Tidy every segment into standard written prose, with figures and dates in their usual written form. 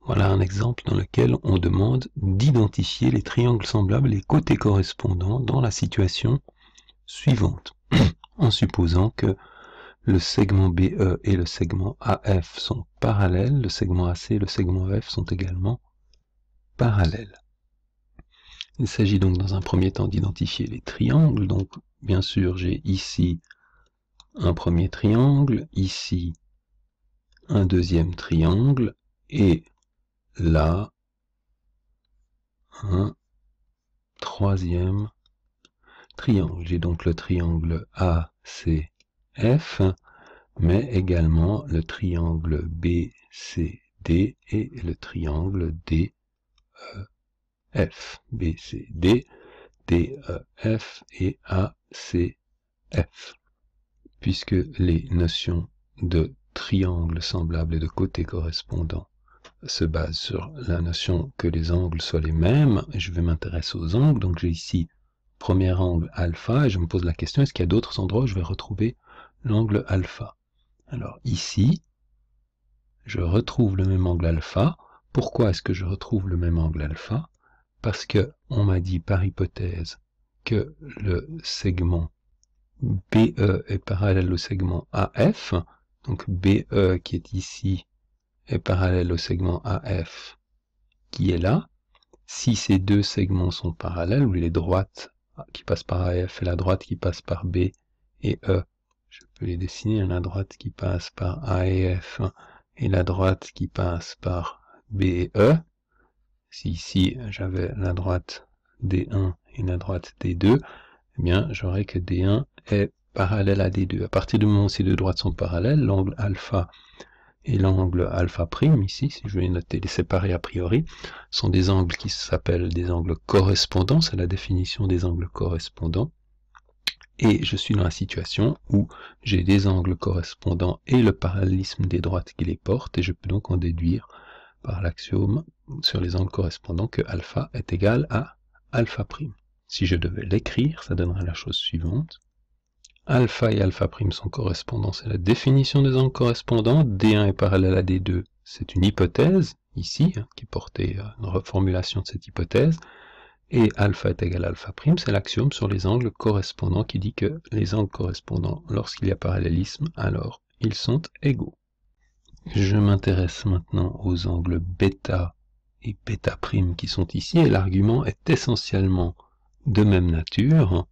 Voilà un exemple dans lequel on demande d'identifier les triangles semblables et les côtés correspondants dans la situation suivante, en supposant que le segment BE et le segment AF sont parallèles, le segment AC et le segment EF sont également parallèles. Il s'agit donc dans un premier temps d'identifier les triangles. Donc bien sûr j'ai ici un premier triangle, ici un deuxième triangle, et là un troisième triangle. J'ai donc le triangle ACF, mais également le triangle BCD et le triangle DEF. BCD, DEF et ACF. Puisque les notions de triangle semblable et de côté correspondant se basent sur la notion que les angles soient les mêmes, je vais m'intéresser aux angles. Donc j'ai ici premier angle alpha, et je me pose la question, est-ce qu'il y a d'autres endroits où je vais retrouver l'angle alpha? Alors ici, je retrouve le même angle alpha. Pourquoi est-ce que je retrouve le même angle alpha? Parce que on m'a dit par hypothèse que le segment BE est parallèle au segment AF, donc BE qui est ici est parallèle au segment AF qui est là. Si ces deux segments sont parallèles, ou les droites qui passent par AF et la droite qui passe par B et E, je peux les dessiner, la droite qui passe par A et F et la droite qui passe par B et E. Si ici j'avais la droite D1 et la droite D2, eh bien j'aurais que D1 est parallèle à D2. À partir du moment où ces deux droites sont parallèles, l'angle alpha et l'angle alpha prime, ici, si je vais noter les séparer a priori, sont des angles qui s'appellent des angles correspondants, c'est la définition des angles correspondants, et je suis dans la situation où j'ai des angles correspondants et le parallélisme des droites qui les portent, et je peux donc en déduire par l'axiome sur les angles correspondants que alpha est égal à alpha prime. Si je devais l'écrire, ça donnerait la chose suivante. Alpha et alpha prime sont correspondants, c'est la définition des angles correspondants. D1 est parallèle à D2, c'est une hypothèse, ici, qui portait une reformulation de cette hypothèse. Et alpha est égal à alpha prime, c'est l'axiome sur les angles correspondants qui dit que les angles correspondants, lorsqu'il y a parallélisme, alors ils sont égaux. Je m'intéresse maintenant aux angles bêta et bêta prime qui sont ici, et l'argument est essentiellement de même nature,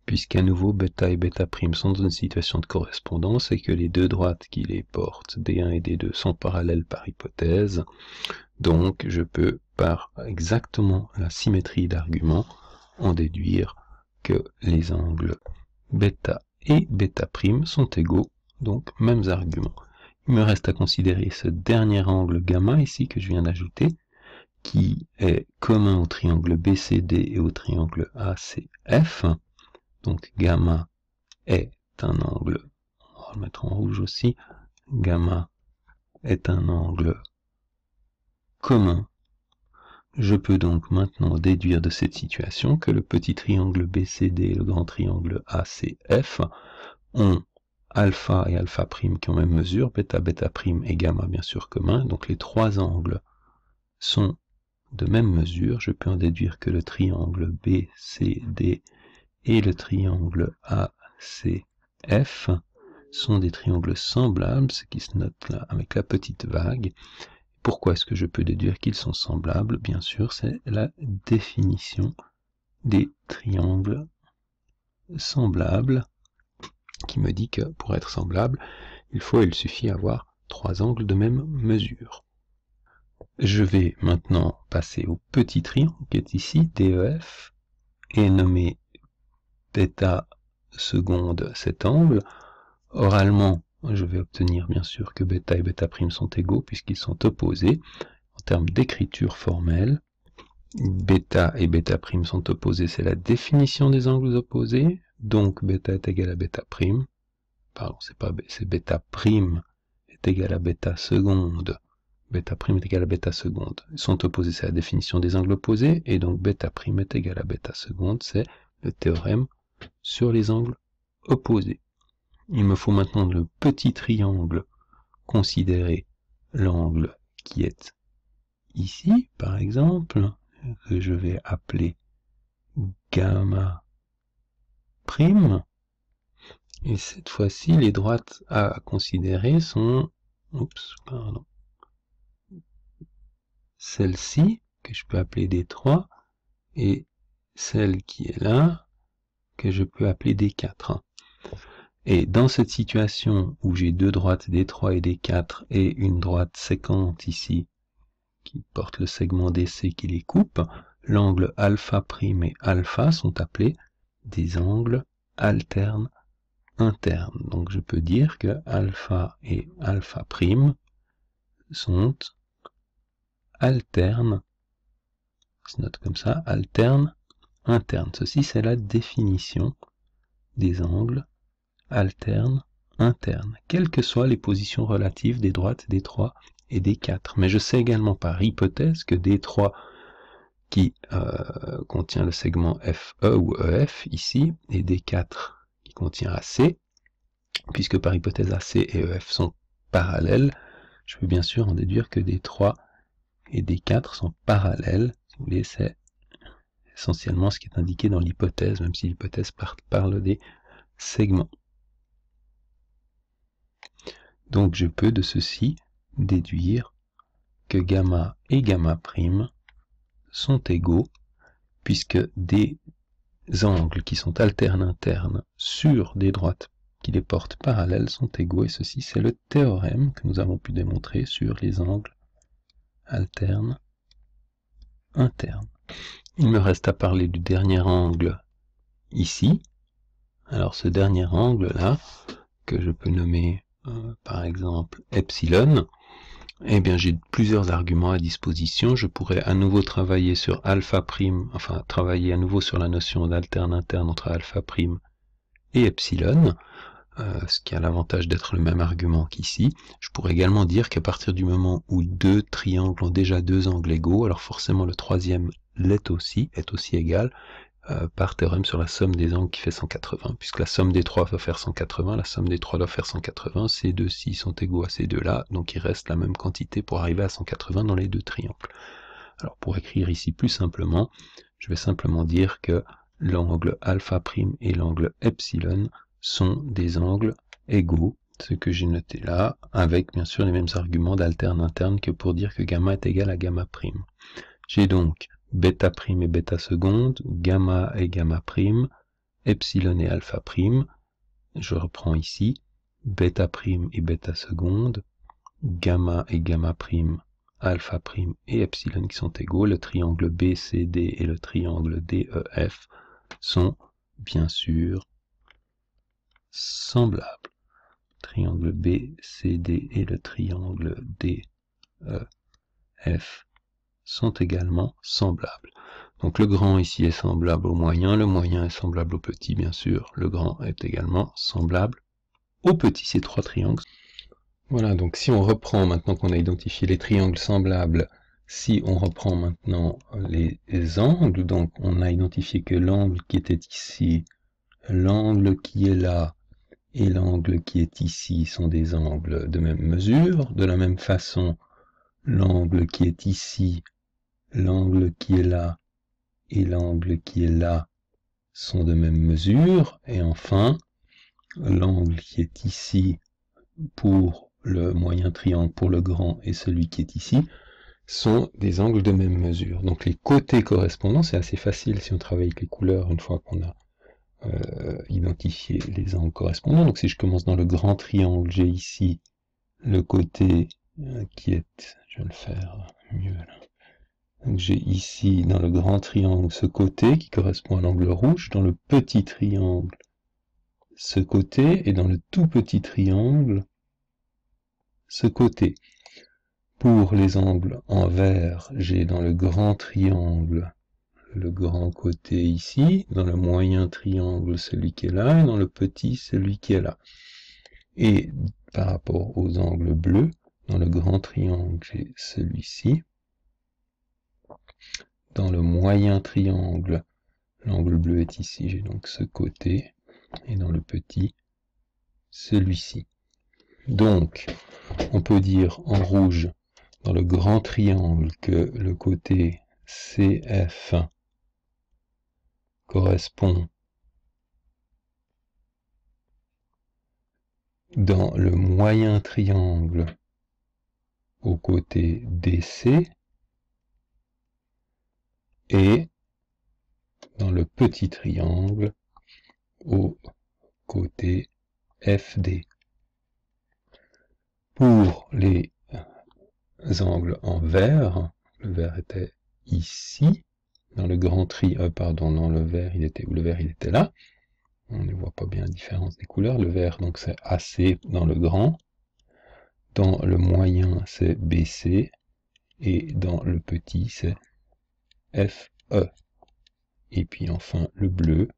puisqu'à nouveau bêta et bêta prime sont dans une situation de correspondance et que les deux droites qui les portent, D1 et D2, sont parallèles par hypothèse. Donc je peux, par exactement la symétrie d'argument, en déduire que les angles bêta et bêta prime sont égaux, donc mêmes arguments. Il me reste à considérer ce dernier angle gamma ici que je viens d'ajouter, qui est commun au triangle BCD et au triangle ACF. Donc gamma est un angle, on va le mettre en rouge aussi, gamma est un angle commun. Je peux donc maintenant déduire de cette situation que le petit triangle BCD et le grand triangle ACF ont alpha et alpha prime qui ont même mesure, bêta, bêta prime et gamma bien sûr commun, donc les trois angles sont de même mesure. Je peux en déduire que le triangle BCD et le triangle ACF sont des triangles semblables, ce qui se note là avec la petite vague. Pourquoi est-ce que je peux déduire qu'ils sont semblables? Bien sûr, c'est la définition des triangles semblables qui me dit que pour être semblable, il suffit avoir trois angles de même mesure. Je vais maintenant passer au petit triangle qui est ici, DEF, et nommer bêta seconde cet angle. Oralement, je vais obtenir bien sûr que bêta et bêta prime sont égaux puisqu'ils sont opposés. En termes d'écriture formelle, bêta et bêta prime sont opposés, c'est la définition des angles opposés, donc bêta est égal à bêta prime, pardon, c'est bêta prime est égal à bêta seconde, bêta prime est égal à bêta seconde. Ils sont opposés, c'est la définition des angles opposés, et donc bêta prime est égal à bêta seconde, c'est le théorème sur les angles opposés. Il me faut maintenant le petit triangle considérer l'angle qui est ici, par exemple, que je vais appeler gamma prime. Et cette fois-ci, les droites à considérer sont, celle-ci, que je peux appeler D3, et celle qui est là, que je peux appeler D4. Et dans cette situation où j'ai deux droites D3 et D4 et une droite séquente ici, qui porte le segment DC qui les coupe, l'angle alpha prime et alpha sont appelés des angles alternes internes. Donc je peux dire que alpha et alpha prime sont alternes, on se note comme ça, alternes internes. Ceci c'est la définition des angles alternes internes, quelles que soient les positions relatives des droites D3 et D4. Mais je sais également par hypothèse que D3 qui contient le segment FE ou EF ici, et D4 qui contient AC, puisque par hypothèse AC et EF sont parallèles, je peux bien sûr en déduire que D3 et D4 sont parallèles. Si vous voulez, c'est essentiellement ce qui est indiqué dans l'hypothèse, même si l'hypothèse parle des segments. Donc je peux de ceci déduire que gamma et gamma prime sont égaux, puisque des angles qui sont alternes internes sur des droites qui les portent parallèles sont égaux, et ceci c'est le théorème que nous avons pu démontrer sur les angles alternes internes. Il me reste à parler du dernier angle ici. Alors ce dernier angle là, que je peux nommer par exemple epsilon, eh bien j'ai plusieurs arguments à disposition. Je pourrais à nouveau travailler sur alpha prime, enfin travailler à nouveau sur la notion d'alterne interne entre alpha prime et epsilon, ce qui a l'avantage d'être le même argument qu'ici. Je pourrais également dire qu'à partir du moment où deux triangles ont déjà deux angles égaux, alors forcément le troisième est aussi égal, par théorème sur la somme des angles qui fait 180, puisque la somme des trois va faire 180, la somme des trois doit faire 180, ces deux-ci sont égaux à ces deux-là, donc il reste la même quantité pour arriver à 180 dans les deux triangles. Alors pour écrire ici plus simplement, je vais simplement dire que l'angle alpha prime et l'angle epsilon sont des angles égaux, ce que j'ai noté là, avec bien sûr les mêmes arguments d'alterne interne que pour dire que gamma est égal à gamma prime. J'ai donc bêta prime et bêta seconde, gamma et gamma prime, epsilon et alpha prime. Je reprends ici, bêta prime et bêta seconde, gamma et gamma prime, alpha prime et epsilon qui sont égaux. Le triangle BCD et le triangle DEF sont bien sûr semblables. Triangle BCD et le triangle DEF sont également semblables. Donc le grand ici est semblable au moyen, le moyen est semblable au petit, bien sûr, le grand est également semblable au petit, ces trois triangles. Voilà, donc si on reprend, maintenant qu'on a identifié les triangles semblables, si on reprend maintenant les angles, donc on a identifié que l'angle qui était ici, l'angle qui est là, et l'angle qui est ici sont des angles de même mesure. De la même façon, l'angle qui est ici, l'angle qui est là et l'angle qui est là sont de même mesure. Et enfin, l'angle qui est ici pour le moyen triangle, pour le grand, et celui qui est ici, sont des angles de même mesure. Donc les côtés correspondants, c'est assez facile si on travaille avec les couleurs une fois qu'on a identifié les angles correspondants. Donc si je commence dans le grand triangle, j'ai ici le côté qui est, je vais le faire mieux là. Donc j'ai ici dans le grand triangle ce côté qui correspond à l'angle rouge, dans le petit triangle ce côté, et dans le tout petit triangle ce côté. Pour les angles en vert, j'ai dans le grand triangle le grand côté ici, dans le moyen triangle celui qui est là, et dans le petit celui qui est là. Et par rapport aux angles bleus, dans le grand triangle j'ai celui-ci, dans le moyen triangle l'angle bleu est ici, j'ai donc ce côté, et dans le petit celui-ci. Donc on peut dire en rouge dans le grand triangle que le côté CF correspond dans le moyen triangle au côté DC et dans le petit triangle au côté FD. Pour les angles en vert, le vert était ici, dans le grand pardon, non, le vert il était où? Le vert il était là. On ne voit pas bien la différence des couleurs. Le vert donc c'est AC dans le grand, dans le moyen c'est BC et dans le petit c'est FE. Et puis enfin le bleu,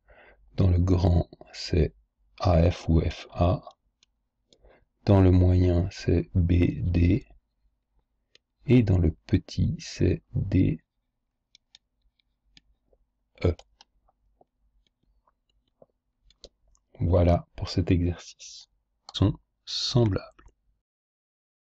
dans le grand c'est AF ou FA, dans le moyen c'est BD et dans le petit c'est DE. Voilà pour cet exercice. Sont semblables.